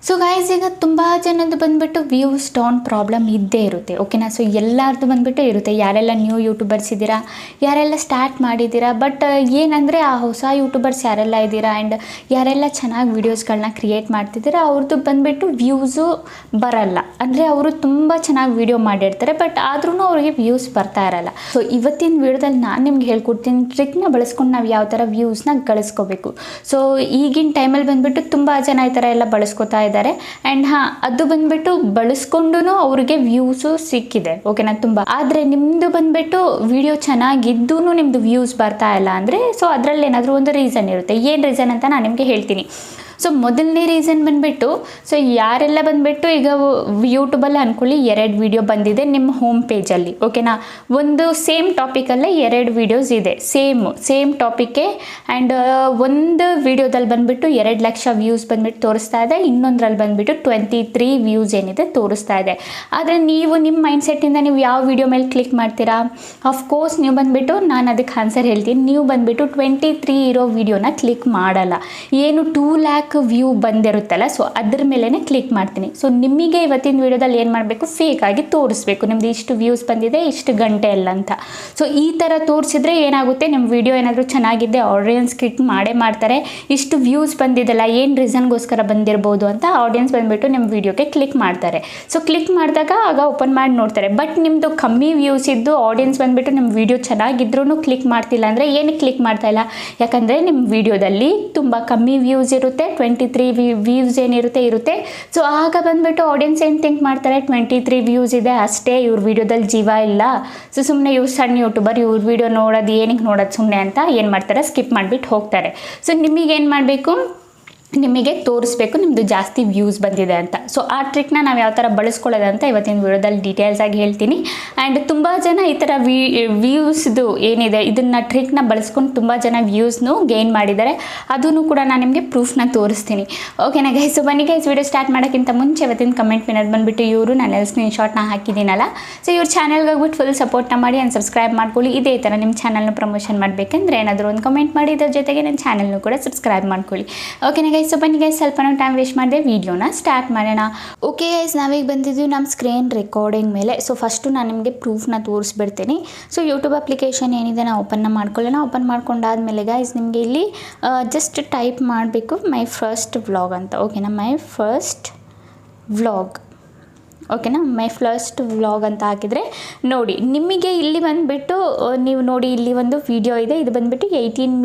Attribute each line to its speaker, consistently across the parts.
Speaker 1: So guys, ಈಗ ತುಂಬ ಜನದ್ದು ಬಂದುಬಿಟ್ಟು ವ್ಯೂಸ್ ಡೌನ್ ಪ್ರಾಬ್ಲಮ್ ಇದ್ದೇ ಇರುತ್ತೆ. ಓಕೆನಾ. ಸೊ ಎಲ್ಲರದ್ದು ಬಂದುಬಿಟ್ಟು ಇರುತ್ತೆ. ಯಾರೆಲ್ಲ ನ್ಯೂ ಯೂಟ್ಯೂಬರ್ಸ್ ಇದ್ದೀರಾ, ಯಾರೆಲ್ಲ ಸ್ಟಾರ್ಟ್ ಮಾಡಿದ್ದೀರಾ, ಬಟ್ ಏನಂದರೆ ಆ ಹೊಸ ಯೂಟ್ಯೂಬರ್ಸ್ ಯಾರೆಲ್ಲ ಇದ್ದೀರಾ ಆ್ಯಂಡ್ ಯಾರೆಲ್ಲ ಚೆನ್ನಾಗಿ ವೀಡಿಯೋಸ್ಗಳನ್ನ ಕ್ರಿಯೇಟ್ ಮಾಡ್ತಿದ್ದೀರಾ ಅವ್ರದ್ದು ಬಂದುಬಿಟ್ಟು ವ್ಯೂಸು ಬರಲ್ಲ. ಅಂದರೆ ಅವರು ತುಂಬ ಚೆನ್ನಾಗಿ ವೀಡಿಯೋ ಮಾಡಿರ್ತಾರೆ, ಬಟ್ ಆದ್ರೂ ಅವ್ರಿಗೆ ವ್ಯೂಸ್ ಬರ್ತಾ ಇರಲ್ಲ. ಸೊ ಇವತ್ತಿನ ವೀಡಿಯೋದಲ್ಲಿ ನಾನು ನಿಮ್ಗೆ ಹೇಳ್ಕೊಡ್ತೀನಿ ಟ್ರಿಕ್ನ ಬಳಸ್ಕೊಂಡು ನಾವು ಯಾವ ಥರ ವ್ಯೂಸ್ನ ಗಳಿಸ್ಕೋಬೇಕು. ಸೊ ಈಗಿನ ಟೈಮಲ್ಲಿ ಬಂದುಬಿಟ್ಟು ತುಂಬ ಜನ ಈ ಥರ ಎಲ್ಲ ಬಳಸ್ಕೊತಾ ಇದ್ದಾರೆ ಆ್ಯಂಡ್ ಅದು ಬಂದ್ಬಿಟ್ಟು ಬಳಸ್ಕೊಂಡು ಅವ್ರಿಗೆ ವ್ಯೂಸು ಸಿಕ್ಕಿದೆ. ಓಕೆನಾ. ತುಂಬ ಆದರೆ ನಿಮ್ಮದು ಬಂದ್ಬಿಟ್ಟು ವಿಡಿಯೋ ಚೆನ್ನಾಗಿದ್ದೂ ನಿಮ್ಮದು ವ್ಯೂಸ್ ಬರ್ತಾ ಇಲ್ಲ ಅಂದರೆ ಸೊ ಅದರಲ್ಲಿ ಏನಾದರೂ ಒಂದು ರೀಸನ್ ಇರುತ್ತೆ. ಏನು ರೀಸನ್ ಅಂತ ನಾನು ನಿಮಗೆ ಹೇಳ್ತೀನಿ. ಸೊ ಮೊದಲನೇ ರೀಸನ್ ಬಂದುಬಿಟ್ಟು, ಸೊ ಯಾರೆಲ್ಲ ಬಂದುಬಿಟ್ಟು ಈಗ ಯೂಟ್ಯೂಬಲ್ಲಿ ಅಂದ್ಕೊಳ್ಳಿ 2 ವಿಡಿಯೋ ಬಂದಿದೆ ನಿಮ್ಮ ಹೋಮ್ ಪೇಜಲ್ಲಿ. ಓಕೆನಾ. ಒಂದು ಸೇಮ್ ಟಾಪಿಕಲ್ಲೇ 2 ವಿಡಿಯೋಸ್ ಇದೆ, ಸೇಮ್ ಟಾಪಿಕ್ಕೆ ಆ್ಯಂಡ್ ಒಂದು ವಿಡಿಯೋದಲ್ಲಿ ಬಂದುಬಿಟ್ಟು 2 ಲಕ್ಷ ವ್ಯೂಸ್ ಬಂದುಬಿಟ್ಟು ತೋರಿಸ್ತಾ ಇದೆ, ಇನ್ನೊಂದರಲ್ಲಿ ಬಂದುಬಿಟ್ಟು 23 ವ್ಯೂಸ್ ಏನಿದೆ ತೋರಿಸ್ತಾ ಇದೆ. ಆದರೆ ನೀವು ನಿಮ್ಮ ಮೈಂಡ್ಸೆಟ್ಟಿಂದ ನೀವು ಯಾವ ವಿಡಿಯೋ ಮೇಲೆ ಕ್ಲಿಕ್ ಮಾಡ್ತೀರಾ? ಅಫ್ಕೋರ್ಸ್ ನೀವು ಬಂದುಬಿಟ್ಟು ನಾನು ಅದಕ್ಕೆ ಆನ್ಸರ್ ಹೇಳ್ತೀನಿ. ನೀವು ಬಂದುಬಿಟ್ಟು 23 ಇರೋ ವಿಡಿಯೋನ ಕ್ಲಿಕ್ ಮಾಡಲ್ಲ. ಏನು 2 ಲ್ಯಾಕ್ ವ್ಯೂ ಬಂದಿರುತ್ತಲ್ಲ, ಸೊ ಅದ್ರ ಮೇಲೇ ಕ್ಲಿಕ್ ಮಾಡ್ತೀನಿ. ಸೊ ನಿಮಗೆ ಇವತ್ತಿನ ವಿಡಿಯೋದಲ್ಲಿ ಏನು ಮಾಡಬೇಕು, ಫೇಕ್ ಆಗಿ ತೋರಿಸ್ಬೇಕು ನಿಮ್ಮದು ಇಷ್ಟು ವ್ಯೂಸ್ ಬಂದಿದೆ ಇಷ್ಟು ಗಂಟೆ ಎಲ್ಲ ಅಂತ. ಸೊ ಈ ಥರ ತೋರಿಸಿದ್ರೆ ಏನಾಗುತ್ತೆ, ನಿಮ್ಮ ವಿಡಿಯೋ ಏನಾದರೂ ಚೆನ್ನಾಗಿದೆ ಆಡಿಯನ್ಸ್ ಕ್ಲಿಕ್ ಮಾಡೇ ಮಾಡ್ತಾರೆ. ಇಷ್ಟು ವ್ಯೂಸ್ ಬಂದಿದ್ದಲ್ಲ, ಏನು ರೀಸನ್ಗೋಸ್ಕರ ಬಂದಿರ್ಬೋದು ಅಂತ ಆಡಿಯನ್ಸ್ ಬಂದುಬಿಟ್ಟು ನಿಮ್ಮ ವಿಡಿಯೋಗೆ ಕ್ಲಿಕ್ ಮಾಡ್ತಾರೆ. ಸೊ ಕ್ಲಿಕ್ ಮಾಡಿದಾಗ ಆಗ ಓಪನ್ ಮಾಡಿ ನೋಡ್ತಾರೆ. ಬಟ್ ನಿಮ್ಮದು ಕಮ್ಮಿ ವ್ಯೂಸ್ ಇದ್ದು ಆಡಿಯನ್ಸ್ ಬಂದುಬಿಟ್ಟು ನಿಮ್ಮ ವಿಡಿಯೋ ಚೆನ್ನಾಗಿದ್ರೂ ಕ್ಲಿಕ್ ಮಾಡ್ತಿಲ್ಲ ಅಂದರೆ ಏನಕ್ಕೆ ಕ್ಲಿಕ್ ಮಾಡ್ತಾ ಇಲ್ಲ? ಯಾಕಂದರೆ ನಿಮ್ಮ ವಿಡಿಯೋದಲ್ಲಿ ತುಂಬ ಕಮ್ಮಿ ವ್ಯೂಸ್ ಇರುತ್ತೆ, 23 ವ್ಯೂಸ್ ಇರುತ್ತೆ. ಸೊ ಆಗ ಬಂದುಬಿಟ್ಟು ಆಡಿಯನ್ಸ್ ಏನು ಥಿಂಕ್ ಮಾಡ್ತಾರೆ, 23 ವ್ಯೂಸ್ ಇದೆ ಅಷ್ಟೇ, ಇವ್ರ ವಿಡಿಯೋದಲ್ಲಿ ಜೀವ ಇಲ್ಲ, ಸೊ ಸುಮ್ಮನೆ ಇವ್ರು ಸಣ್ಣ ಯೂಟ್ಯೂಬರ್, ಇವ್ರ ವಿಡಿಯೋ ನೋಡೋದು ಏನಕ್ಕೆ ನೋಡೋದು ಸುಮ್ಮನೆ ಅಂತ ಏನು ಮಾಡ್ತಾರೆ, ಸ್ಕಿಪ್ ಮಾಡಿಬಿಟ್ಟು ಹೋಗ್ತಾರೆ. ಸೊ ನಿಮಗೇನು ಮಾಡಬೇಕು, ನಿಮಗೆ ತೋರಿಸ್ಬೇಕು ನಿಮ್ಮದು ಜಾಸ್ತಿ ವ್ಯೂಸ್ ಬಂದಿದೆ ಅಂತ. ಸೊ ಆ ಟ್ರಿಕ್ನ ನಾವು ಯಾವ ಥರ ಬಳಸ್ಕೊಳ್ಳೋದು ಅಂತ ಇವತ್ತಿನ ವಿಡಿಯೋದಲ್ಲಿ ಡೀಟೇಲ್ಸ್ ಆಗಿ ಹೇಳ್ತೀನಿ. ಆ್ಯಂಡ್ ತುಂಬ ಜನ ಈ ಥರ ವ್ಯೂಸ್ದು ಏನಿದೆ ಇದನ್ನು ಟ್ರಿಕ್ನ ಬಳಸ್ಕೊಂಡು ತುಂಬ ಜನ ವ್ಯೂಸ್ನು ಗೇನ್ ಮಾಡಿದ್ದಾರೆ. ಅದನ್ನು ಕೂಡ ನಾನು ನಿಮಗೆ ಪ್ರೂಫ್ನ ತೋರಿಸ್ತೀನಿ. ಓಕೆನಾ ಗೈಸ್. ಸೊ ಬನ್ನಿ ಗೈಸ್, ವಿಡಿಯೋ ಸ್ಟಾರ್ಟ್ ಮಾಡೋಕ್ಕಿಂತ ಮುಂಚೆ ಇವತ್ತಿನ ಕಮೆಂಟ್ ವಿನರ್ ಬಂದುಬಿಟ್ಟು ಇವರು ನಾನು ಸ್ಕ್ರೀನ್ಶಾಟ್ನ ಹಾಕಿದ್ದೀನಲ್ಲ, ಸೊ ಇವ್ರ ಚಾನಲ್ಗೆ ಹೋಗ್ಬಿಟ್ಟು ಫುಲ್ ಸಪೋರ್ಟ್ನ ಮಾಡಿ ಆ್ಯಂಡ್ ಸಬ್ಸ್ಕ್ರೈಬ್ ಮಾಡ್ಕೊಳ್ಳಿ. ಇದೇ ಥರ ನಿಮ್ಮ ಚಾನಲ್ನ ಪ್ರಮೋಷನ್ ಮಾಡಬೇಕಂದ್ರೆ ಏನಾದರೂ ಒಂದು ಕಮೆಂಟ್ ಮಾಡಿ, ಇದರ ಜೊತೆಗೆ ನನ್ನ ಚಾನಲ್ನು ಕೂಡ ಸಬ್ಸ್ಕ್ರೈಬ್ ಮಾಡ್ಕೊಳ್ಳಿ. ಓಕೆನಾ ಗೈಸ್. ಸೊ ಬನ್ನಿ ಗೈಸ್, ಸ್ವಲ್ಪ ನಾವು ಟೈಮ್ ವೇಸ್ಟ್ ಮಾಡಿದೆ, ವಿಡಿಯೋನ ಸ್ಟಾರ್ಟ್ ಮಾಡೋಣ. ಓಕೆ ಗೈಸ್, ನಾವೀಗ ಬಂದಿದ್ದೀವಿ ನಮ್ಮ ಸ್ಕ್ರೀನ್ ರೆಕಾರ್ಡಿಂಗ್ ಮೇಲೆ. ಸೊ ಫಸ್ಟು ನಾನು ನಿಮಗೆ ಪ್ರೂಫ್ನ ತೋರಿಸ್ಬಿಡ್ತೀನಿ. ಸೊ ಯೂಟ್ಯೂಬ್ ಅಪ್ಲಿಕೇಶನ್ ಏನಿದೆ ನಾವು ಓಪನ್ ಮಾಡ್ಕೊಳ್ಳೋಣ. ಓಪನ್ ಮಾಡ್ಕೊಂಡಾದ್ಮೇಲೆ ಗೈಸ್ ನಿಮಗೆ ಇಲ್ಲಿ ಜಸ್ಟ್ ಟೈಪ್ ಮಾಡಬೇಕು ಮೈ ಫಸ್ಟ್ ವ್ಲಾಗ್ ಅಂತ. ಓಕೆನಾ. My first vlog. ಓಕೆನಾ. ಮೈ ಫಸ್ಟ್ ವ್ಲಾಗ್ ಅಂತ ಹಾಕಿದರೆ ನೋಡಿ ನಿಮಗೆ ಇಲ್ಲಿ ಬಂದುಬಿಟ್ಟು ನೀವು ನೋಡಿ ಇಲ್ಲಿ ಒಂದು ವಿಡಿಯೋ ಇದೆ. ಇದು ಬಂದುಬಿಟ್ಟು 18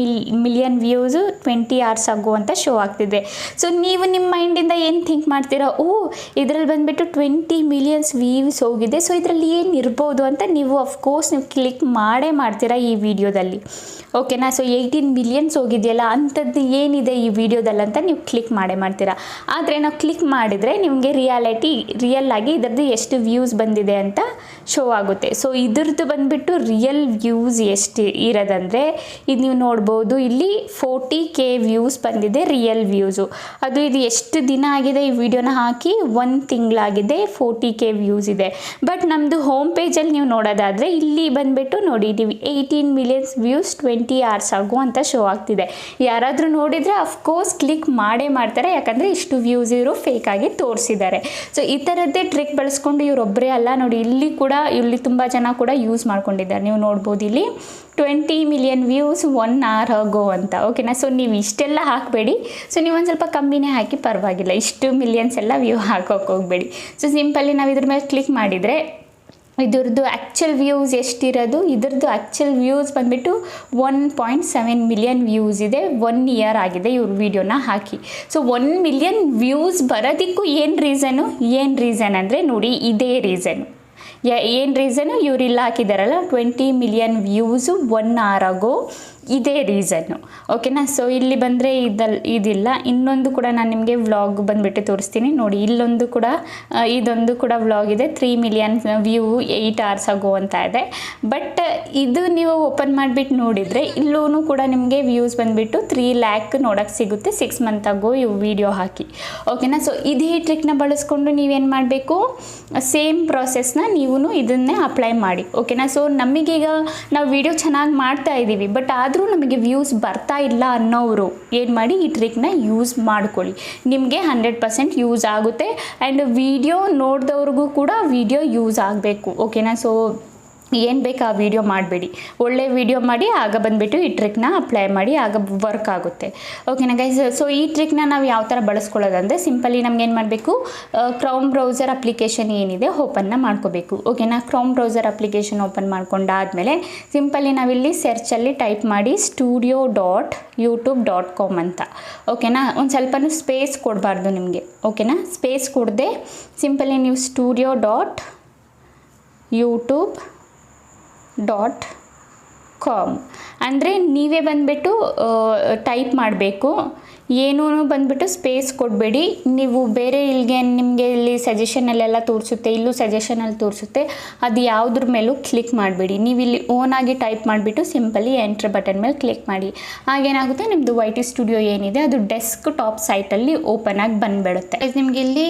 Speaker 1: ಮಿಲಿಯನ್ ವ್ಯೂಸು 20 hours ಆಗೋ ಅಂತ ಶೋ ಆಗ್ತಿದೆ. ಸೊ ನೀವು ನಿಮ್ಮ ಮೈಂಡಿಂದ ಏನು ಥಿಂಕ್ ಮಾಡ್ತೀರಾ, ಇದರಲ್ಲಿ ಬಂದುಬಿಟ್ಟು 20 ಮಿಲಿಯನ್ಸ್ ವ್ಯೂಸ್ ಹೋಗಿದೆ, ಸೊ ಇದರಲ್ಲಿ ಏನು ಇರ್ಬೋದು ಅಂತ ನೀವು ಅಫ್ಕೋರ್ಸ್ ನೀವು ಕ್ಲಿಕ್ ಮಾಡೇ ಮಾಡ್ತೀರಾ ಈ ವಿಡಿಯೋದಲ್ಲಿ. ಓಕೆನಾ. ಸೊ 18 ಮಿಲಿಯನ್ಸ್ ಹೋಗಿದೆಯಲ್ಲ ಅಂಥದ್ದು ಏನಿದೆ ಈ ವಿಡಿಯೋದಲ್ಲಿ ಅಂತ ನೀವು ಕ್ಲಿಕ್ ಮಾಡೇ ಮಾಡ್ತೀರಾ. ಆದರೆ ನಾವು ಕ್ಲಿಕ್ ಮಾಡಿದರೆ ನಿಮಗೆ ರಿಯಲ್ ಆಗಿ ಇದರದ್ದು ಎಷ್ಟು ವ್ಯೂಸ್ ಬಂದಿದೆ ಅಂತ ಶೋ ಆಗುತ್ತೆ. ಸೊ ಇದ್ರದ್ದು ಬಂದುಬಿಟ್ಟು ರಿಯಲ್ ವ್ಯೂಸ್ ಎಷ್ಟು ಇರೋದಂದರೆ ಇದು ನೀವು ನೋಡ್ಬೋದು, ಇಲ್ಲಿ 40K ವ್ಯೂಸ್ ಬಂದಿದೆ ರಿಯಲ್ ವ್ಯೂಸು. ಇದು ಎಷ್ಟು ದಿನ ಆಗಿದೆ ಈ ವಿಡಿಯೋನ ಹಾಕಿ, 1 ತಿಂಗಳಾಗಿದೆ, 40K ವ್ಯೂಸ್ ಇದೆ. ಬಟ್ ನಮ್ಮದು ಹೋಮ್ ಪೇಜಲ್ಲಿ ನೀವು ನೋಡೋದಾದರೆ ಇಲ್ಲಿ ಬಂದುಬಿಟ್ಟು ನೋಡಿ ನೀವು 18 ಮಿಲಿಯನ್ಸ್ ವ್ಯೂಸ್ 20 hours ಆಗೋ ಅಂತ ಶೋ ಆಗ್ತಿದೆ. ಯಾರಾದರೂ ನೋಡಿದರೆ ಅಫ್ಕೋರ್ಸ್ ಕ್ಲಿಕ್ ಮಾಡೇ ಮಾಡ್ತಾರೆ, ಯಾಕಂದರೆ ಇಷ್ಟು ವ್ಯೂಸ್ ಇವರು ಫೇಕಾಗಿ ತೋರಿಸಿದ್ದಾರೆ. ಸೊ ಈ ಥರದ್ದೇ ಟ್ರಿಕ್ ಬಳಸ್ಕೊಂಡು ಇವರೊಬ್ಬರೇ ಅಲ್ಲ ನೋಡಿ, ಇಲ್ಲಿ ತುಂಬ ಜನ ಕೂಡ ಯೂಸ್ ಮಾಡ್ಕೊಂಡಿದ್ದಾರೆ. ನೀವು ನೋಡ್ಬೋದು ಇಲ್ಲಿ 20 ಮಿಲಿಯನ್ ವ್ಯೂಸ್ 1 hour ಆಗೋ ಅಂತ. ಓಕೆನಾ. ಸೊ ನೀವು ಇಷ್ಟೆಲ್ಲ ಹಾಕಬೇಡಿ. ಸೊ ನೀವು ಒಂದು ಸ್ವಲ್ಪ ಕಮ್ಮಿನೇ ಹಾಕಿ ಪರವಾಗಿಲ್ಲ, ಇಷ್ಟು ಮಿಲಿಯನ್ಸ್ ಎಲ್ಲ ವ್ಯೂ ಹಾಕೋಕೆ ಹೋಗಬೇಡಿ. ಸೊ ಸಿಂಪಲ್ಲಿ ನಾವು ಇದ್ರ ಮೇಲೆ ಕ್ಲಿಕ್ ಮಾಡಿದರೆ ಇದ್ರದ್ದು ಆ್ಯಕ್ಚುಲ್ ವ್ಯೂಸ್ ಎಷ್ಟಿರೋದು, ಇದ್ರದ್ದು ಆ್ಯಕ್ಚುಲ್ ವ್ಯೂಸ್ ಬಂದುಬಿಟ್ಟು 1.7 ಮಿಲಿಯನ್ ವ್ಯೂಸ್ ಇದೆ. 1 year ಆಗಿದೆ ಇವ್ರ ವಿಡಿಯೋನ ಹಾಕಿ. ಸೊ 1 ಮಿಲಿಯನ್ ವ್ಯೂಸ್ ಬರೋದಕ್ಕೂ ಏನು ರೀಸನ್ ಅಂದರೆ ನೋಡಿ ಇದೇ ರೀಸನ್ನು. ಏನು ರೀಸನು, ಇವರಿಲ್ಲ ಹಾಕಿದಾರಲ್ಲ 20 ಮಿಲಿಯನ್ ವ್ಯೂಸು 1 hour ಆಗೋ, ಇದೇ ರೀಸನ್ನು. ಓಕೆನಾ. ಸೊ ಇಲ್ಲಿ ಬಂದರೆ ಇದಿಲ್ಲ. ಇನ್ನೊಂದು ಕೂಡ ನಾನು ನಿಮಗೆ ವ್ಲಾಗ್ ಬಂದುಬಿಟ್ಟು ತೋರಿಸ್ತೀನಿ ನೋಡಿ. ಇದೊಂದು ಕೂಡ ವ್ಲಾಗ್ ಇದೆ, 3 ಮಿಲಿಯನ್ ವ್ಯೂ 8 hours ಆಗೋ ಅಂತ ಇದೆ. ಬಟ್ ಇದು ನೀವು ಓಪನ್ ಮಾಡಿಬಿಟ್ಟು ನೋಡಿದರೆ ಇಲ್ಲೂ ಕೂಡ ನಿಮಗೆ ವ್ಯೂಸ್ ಬಂದುಬಿಟ್ಟು 3 lakh ನೋಡೋಕ್ಕೆ ಸಿಗುತ್ತೆ 6 months ಆಗೋ ಇವು ವಿಡಿಯೋ ಹಾಕಿ. ಓಕೆನಾ. ಸೊ ಇದೇ ಟ್ರಿಕ್ನ ಬಳಸ್ಕೊಂಡು ನೀವೇನು ಮಾಡಬೇಕು, ಸೇಮ್ ಪ್ರಾಸೆಸ್ನ ನೀವು ಇದನ್ನೇ ಅಪ್ಲೈ ಮಾಡಿ. ಓಕೆನಾ. ಸೊ ನಮಗೀಗ ನಾವು ವಿಡಿಯೋ ಚೆನ್ನಾಗಿ ಮಾಡ್ತಾ ಇದ್ದೀವಿ, ಬಟ್ ಆದರೂ ಆದರೂ ನಮಗೆ ವ್ಯೂಸ್ ಬರ್ತಾ ಇಲ್ಲ ಅನ್ನೋರು ಏನು ಮಾಡಿ ಈ ಟ್ರಿಕ್ನ ಯೂಸ್ ಮಾಡ್ಕೊಳ್ಳಿ. ನಿಮಗೆ 100% ಯೂಸ್ ಆಗುತ್ತೆ. ಆ್ಯಂಡ್ ವಿಡಿಯೋ ನೋಡಿದವ್ರಿಗೂ ಕೂಡ ವಿಡಿಯೋ ಯೂಸ್ ಆಗಬೇಕು, ಓಕೆನಾ. ಸೊ ಏನು ಬೇಕು ಆ ವಿಡಿಯೋ ಮಾಡಬೇಡಿ, ಒಳ್ಳೆ ವಿಡಿಯೋ ಮಾಡಿ ಆಗ ಬಂದುಬಿಟ್ಟು ಈ ಟ್ರಿಕ್ನ ಅಪ್ಲೈ ಮಾಡಿ, ಆಗ ವರ್ಕ್ ಆಗುತ್ತೆ, ಓಕೆನಾ ಗೈಸ್. ಸೊ ಈ ಟ್ರಿಕ್ನ ನಾವು ಯಾವ ಥರ ಬಳಸ್ಕೊಳ್ಳೋದಂದರೆ ಸಿಂಪಲಿ ನಮ್ಗೆ ಏನು ಮಾಡಬೇಕು, ಕ್ರೌಮ್ ಬ್ರೌಸರ್ ಅಪ್ಲಿಕೇಶನ್ ಏನಿದೆ ಓಪನ್ನ ಮಾಡ್ಕೋಬೇಕು, ಓಕೆನಾ. ಕ್ರೌಮ್ ಬ್ರೌಸರ್ ಅಪ್ಲಿಕೇಶನ್ ಓಪನ್ ಮಾಡ್ಕೊಂಡಾದಮೇಲೆ ಸಿಂಪಲಿ ನಾವಿಲ್ಲಿ ಸರ್ಚಲ್ಲಿ ಟೈಪ್ ಮಾಡಿ studio.youtube.com ಅಂತ, ಓಕೆನಾ. ಒಂದು ಸ್ವಲ್ಪನೂ ಸ್ಪೇಸ್ ಕೊಡಬಾರ್ದು ನಿಮಗೆ, ಓಕೆನಾ. ಸ್ಪೇಸ್ ಕೊಡದೆ ಸಿಂಪಲಿ ನೀವು studio.youtube.com ಅಂದರೆ ನೀವೇ ಬಂದುಬಿಟ್ಟು ಟೈಪ್ ಮಾಡಬೇಕು, ಏನೂ ಬಂದುಬಿಟ್ಟು ಸ್ಪೇಸ್ ಕೊಡಬೇಡಿ. ನೀವು ಬೇರೆ ಇಲ್ಲಿಗೆ ನಿಮಗೆ ಇಲ್ಲಿ ಸಜೆಷನಲ್ಲೆಲ್ಲ ತೋರಿಸುತ್ತೆ, ಇಲ್ಲೂ ಸಜೆಷನಲ್ಲಿ ತೋರಿಸುತ್ತೆ, ಅದು ಯಾವುದ್ರ ಮೇಲೂ ಕ್ಲಿಕ್ ಮಾಡಬೇಡಿ. ನೀವು ಇಲ್ಲಿ ಓನಾಗಿ ಟೈಪ್ ಮಾಡಿಬಿಟ್ಟು ಸಿಂಪಲಿ ಎಂಟ್ರ್ ಬಟನ್ ಮೇಲೆ ಕ್ಲಿಕ್ ಮಾಡಿ. ಆಗೇನಾಗುತ್ತೆ, ನಿಮ್ಮದು YT ಸ್ಟುಡಿಯೋ ಏನಿದೆ ಅದು ಡೆಸ್ಕ್ ಟಾಪ್ ಸೈಟಲ್ಲಿ ಓಪನ್ ಆಗಿ ಬಂದುಬಿಡುತ್ತೆ. ನಿಮಗೆ ಇಲ್ಲಿ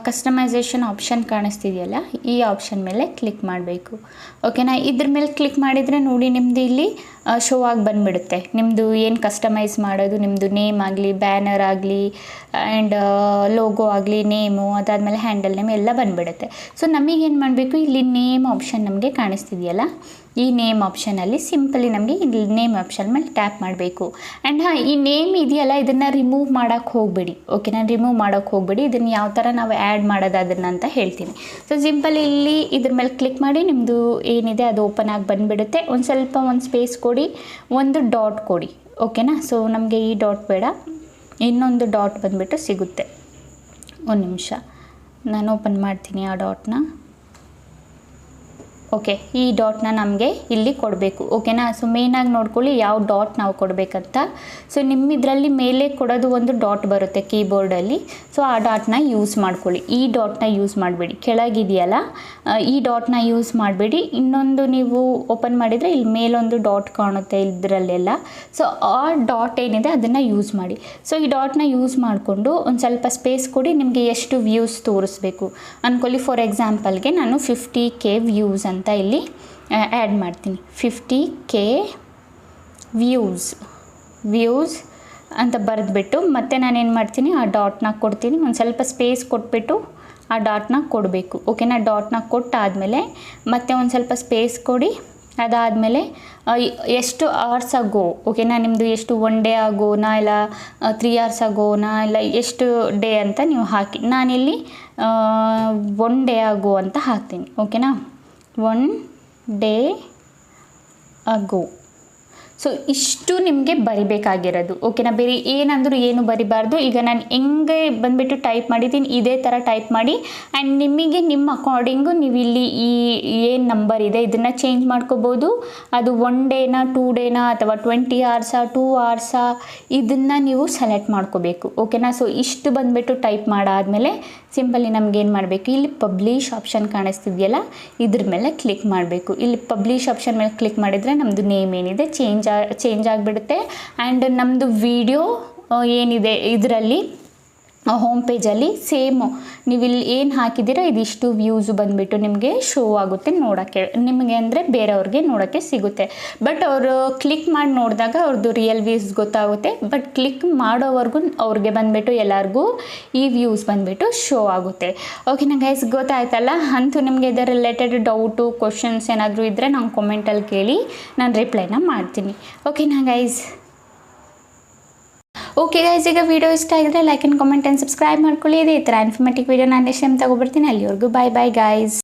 Speaker 1: ಕಸ್ಟಮೈಸೇಷನ್ ಆಪ್ಷನ್ ಕಾಣಿಸ್ತಿದೆಯಲ್ಲ, ಈ ಆಪ್ಷನ್ ಮೇಲೆ ಕ್ಲಿಕ್ ಮಾಡಬೇಕು, ಓಕೆನಾ. ಇದ್ರ ಮೇಲೆ ಕ್ಲಿಕ್ ಮಾಡಿದರೆ ನೋಡಿ ನಿಮ್ಮದು ಇಲ್ಲಿ ಶೋ ಆಗಿ ಬಂದುಬಿಡುತ್ತೆ. ನಿಮ್ಮದು ಏನು ಕಸ್ಟಮೈಸ್ ಮಾಡೋದು, ನಿಮ್ಮದು ನೇಮ್ ಆಗಲಿ, ಬ್ಯಾನರ್ ಆಗಲಿ, ಆ್ಯಂಡ್ ಲೋಗೋ ಆಗಲಿ, ನೇಮು, ಅದಾದಮೇಲೆ ಹ್ಯಾಂಡಲ್ ನೇಮ್ ಎಲ್ಲ ಬಂದುಬಿಡುತ್ತೆ. ಸೊ ನಮಗೇನು ಮಾಡಬೇಕು, ಇಲ್ಲಿ ನೇಮ್ ಆಪ್ಷನ್ ನಮಗೆ ಕಾಣಿಸ್ತಿದೆಯಲ್ಲ, ಈ ನೇಮ್ ಆಪ್ಷನಲ್ಲಿ ಸಿಂಪಲಿ ನಮಗೆ ಇಲ್ಲಿ ನೇಮ್ ಆಪ್ಷನ್ ಮೇಲೆ ಟ್ಯಾಪ್ ಮಾಡಬೇಕು. ಆ್ಯಂಡ್ ಈ ನೇಮ್ ಇದೆಯಲ್ಲ, ಇದನ್ನು ರಿಮೂವ್ ಮಾಡೋಕ್ಕೆ ಹೋಗಬೇಡಿ, ಓಕೆನಾ. ರಿಮೂವ್ ಮಾಡೋಕ್ಕೆ ಹೋಗಬೇಡಿ. ಇದನ್ನು ಯಾವ ಥರ ನಾವು ಆ್ಯಡ್ ಮಾಡೋದು ಅದನ್ನು ಅಂತ ಹೇಳ್ತೀನಿ. ಸೊ ಸಿಂಪಲಿ ಇಲ್ಲಿ ಇದ್ರ ಮೇಲೆ ಕ್ಲಿಕ್ ಮಾಡಿ, ನಿಮ್ಮದು ಏನಿದೆ ಅದು ಓಪನ್ ಆಗಿ ಬಂದುಬಿಡುತ್ತೆ. ಒಂದು ಸ್ವಲ್ಪ ಒಂದು ಸ್ಪೇಸ್ ಕೊಡಿ, ಒಂದು ಡಾಟ್ ಕೊಡಿ, ಓಕೆನಾ. ಸೊ ನಮಗೆ ಈ ಡಾಟ್ ಬೇಡ, ಇನ್ನೊಂದು ಡಾಟ್ ಬಂದುಬಿಟ್ಟು ಸಿಗುತ್ತೆ. ಒಂದು ನಿಮಿಷ ನಾನು ಓಪನ್ ಮಾಡ್ತೀನಿ ಆ ಡಾಟ್ನ. ಓಕೆ, ಈ ಡಾಟ್ನ ನಮಗೆ ಇಲ್ಲಿ ಕೊಡಬೇಕು, ಓಕೆನಾ. ಸೊ ಮೇಯ್ನಾಗಿ ನೋಡ್ಕೊಳ್ಳಿ ಯಾವ ಡಾಟ್ ನಾವು ಕೊಡಬೇಕಂತ. ಸೊ ನಿಮ್ಮಿದ್ರಲ್ಲಿ ಮೇಲೆ ಕೊಡೋದು ಒಂದು ಡಾಟ್ ಬರುತ್ತೆ ಕೀಬೋರ್ಡಲ್ಲಿ, ಸೊ ಆ ಡಾಟ್ನ ಯೂಸ್ ಮಾಡ್ಕೊಳ್ಳಿ. ಈ ಡಾಟ್ನ ಯೂಸ್ ಮಾಡಬೇಡಿ, ಕೆಳಗಿದೆಯಲ್ಲ ಈ ಡಾಟ್ನ ಯೂಸ್ ಮಾಡಬೇಡಿ. ಇನ್ನೊಂದು ನೀವು ಓಪನ್ ಮಾಡಿದರೆ ಇಲ್ಲಿ ಮೇಲೊಂದು ಡಾಟ್ ಕಾಣುತ್ತೆ ಇದರಲ್ಲೆಲ್ಲ, ಸೊ ಆ ಡಾಟ್ ಏನಿದೆ ಅದನ್ನು ಯೂಸ್ ಮಾಡಿ. ಸೊ ಈ ಡಾಟ್ನ ಯೂಸ್ ಮಾಡಿಕೊಂಡು ಒಂದು ಸ್ವಲ್ಪ ಸ್ಪೇಸ್ ಕೊಡಿ. ನಿಮಗೆ ಎಷ್ಟು ವ್ಯೂಸ್ ತೋರಿಸ್ಬೇಕು ಅಂದ್ಕೊಳ್ಳಿ. ಫಾರ್ ಎಕ್ಸಾಂಪಲ್ಗೆ ನಾನು 50K ವ್ಯೂಸ್ ಅಂತ ಇಲ್ಲಿ ಆ್ಯಡ್ ಮಾಡ್ತೀನಿ. 50K ವ್ಯೂಸ್ ಅಂತ ಬರೆದ್ಬಿಟ್ಟು ಮತ್ತೆ ನಾನೇನು ಮಾಡ್ತೀನಿ, ಆ ಡಾಟ್ನ ಕೊಡ್ತೀನಿ. ಒಂದು ಸ್ವಲ್ಪ ಸ್ಪೇಸ್ ಕೊಟ್ಬಿಟ್ಟು ಆ ಡಾಟ್ನ ಕೊಡಬೇಕು, ಓಕೆನಾ. ಡಾಟ್ನ ಕೊಟ್ಟಾದಮೇಲೆ ಮತ್ತೆ ಒಂದು ಸ್ವಲ್ಪ ಸ್ಪೇಸ್ ಕೊಡಿ. ಅದಾದಮೇಲೆ ಎಷ್ಟು ಅವರ್ಸ್ ಆಗೋ, ಓಕೆನಾ. ನಿಮ್ಮದು ಎಷ್ಟು 1 ಡೇ ಆಗೋನಾ ಇಲ್ಲ 3 hours ಆಗೋನಾ ಇಲ್ಲ ಎಷ್ಟು ಡೇ ಅಂತ ನೀವು ಹಾಕಿ. ನಾನಿಲ್ಲಿ 1 ಡೇ ಆಗೋ ಅಂತ ಹಾಕ್ತೀನಿ, ಓಕೆನಾ. 1 ಡೇ ಆಗೋ. ಸೊ ಇಷ್ಟು ನಿಮಗೆ ಬರಿಬೇಕಾಗಿರೋದು, ಓಕೆನಾ. ಬೇರೆ ಏನಂದರೂ ಏನು ಬರಿಬಾರ್ದು. ಈಗ ನಾನು ಹೆಂಗೆ ಬಂದುಬಿಟ್ಟು ಟೈಪ್ ಮಾಡಿದ್ದೀನಿ ಇದೇ ಥರ ಟೈಪ್ ಮಾಡಿ. ಆ್ಯಂಡ್ ನಿಮಗೆ ನಿಮ್ಮ ಅಕಾರ್ಡಿಂಗು ನೀವು ಇಲ್ಲಿ ಈ ಏನು ನಂಬರ್ ಇದೆ ಇದನ್ನು ಚೇಂಜ್ ಮಾಡ್ಕೋಬೋದು. ಅದು 1 ಡೇನಾ 2 ಡೇನಾ ಅಥವಾ 20 hours 2 hours ಇದನ್ನು ನೀವು ಸೆಲೆಕ್ಟ್ ಮಾಡ್ಕೋಬೇಕು, ಓಕೆನಾ. ಸೊ ಇಷ್ಟು ಬಂದುಬಿಟ್ಟು ಟೈಪ್ ಮಾಡಾದಮೇಲೆ ಸಿಂಪಲಿ ನಮಗೇನು ಮಾಡಬೇಕು, ಇಲ್ಲಿ ಪಬ್ಲಿಷ್ ಆಪ್ಷನ್ ಕಾಣಿಸ್ತಿದೆಯಲ್ಲ ಇದ್ರ ಮೇಲೆ ಕ್ಲಿಕ್ ಮಾಡಬೇಕು. ಇಲ್ಲಿ ಪಬ್ಲಿಷ್ ಆಪ್ಷನ್ ಮೇಲೆ ಕ್ಲಿಕ್ ಮಾಡಿದರೆ ನಮ್ಮದು ನೇಮ್ ಏನಿದೆ ಚೇಂಜ್ ಆಗಿಬಿಡುತ್ತೆ. ಆ್ಯಂಡ್ ನಮ್ಮದು ವಿಡಿಯೋ ಏನಿದೆ ಇದರಲ್ಲಿ ಹೋಮ್ ಪೇಜಲ್ಲಿ ಸೇಮು ನೀವು ಇಲ್ಲಿ ಏನು ಹಾಕಿದ್ದೀರಾ ಇದಿಷ್ಟು ವ್ಯೂಸು ಬಂದುಬಿಟ್ಟು ನಿಮಗೆ ಶೋ ಆಗುತ್ತೆ ನೋಡೋಕ್ಕೆ, ನಿಮಗೆ ಅಂದರೆ ಬೇರೆಯವ್ರಿಗೆ ನೋಡೋಕ್ಕೆ ಸಿಗುತ್ತೆ. ಬಟ್ ಅವರು ಕ್ಲಿಕ್ ಮಾಡಿ ನೋಡಿದಾಗ ಅವ್ರದ್ದು ರಿಯಲ್ ವ್ಯೂಸ್ ಗೊತ್ತಾಗುತ್ತೆ. ಬಟ್ ಕ್ಲಿಕ್ ಮಾಡೋವರೆಗೂ ಅವ್ರಿಗೆ ಬಂದುಬಿಟ್ಟು ಎಲ್ಲರಿಗೂ ಈ ವ್ಯೂಸ್ ಬಂದುಬಿಟ್ಟು ಶೋ ಆಗುತ್ತೆ, ಓಕೆನಾ ಗೈಸ್. ಗೊತ್ತಾಯ್ತಲ್ಲ. ಅಂತೂ ನಿಮಗೆ ಇದರ ರಿಲೇಟೆಡ್ ಡೌಟು ಕ್ವಶನ್ಸ್ ಏನಾದರೂ ಇದ್ದರೆ ನಂಗೆ ಕಾಮೆಂಟಲ್ಲಿ ಕೇಳಿ, ನಾನು ರಿಪ್ಲೈನ ಮಾಡ್ತೀನಿ, ಓಕೆನಾ ಗೈಸ್. ಓಕೆ ಗೈಸ್, ಈಗ ವಿಡಿಯೋ ಇಷ್ಟ ಆಗಿದ್ರೆ like and comment and subscribe ಮಾಡ್ಕೊಳ್ಳಿ. ಈ ಥರ ಇನ್ಫಾರ್ಮೇಟಿವ್ ವಿಡಿಯೋ ನಾನು ನೆಕ್ಸ್ಟ್ ಟೈಮ್ ತಗೊಬರ್ತೀನಿ. ಅಲ್ಲಿವರೆಗೂ ಬಾಯ್ ಗೈಸ್.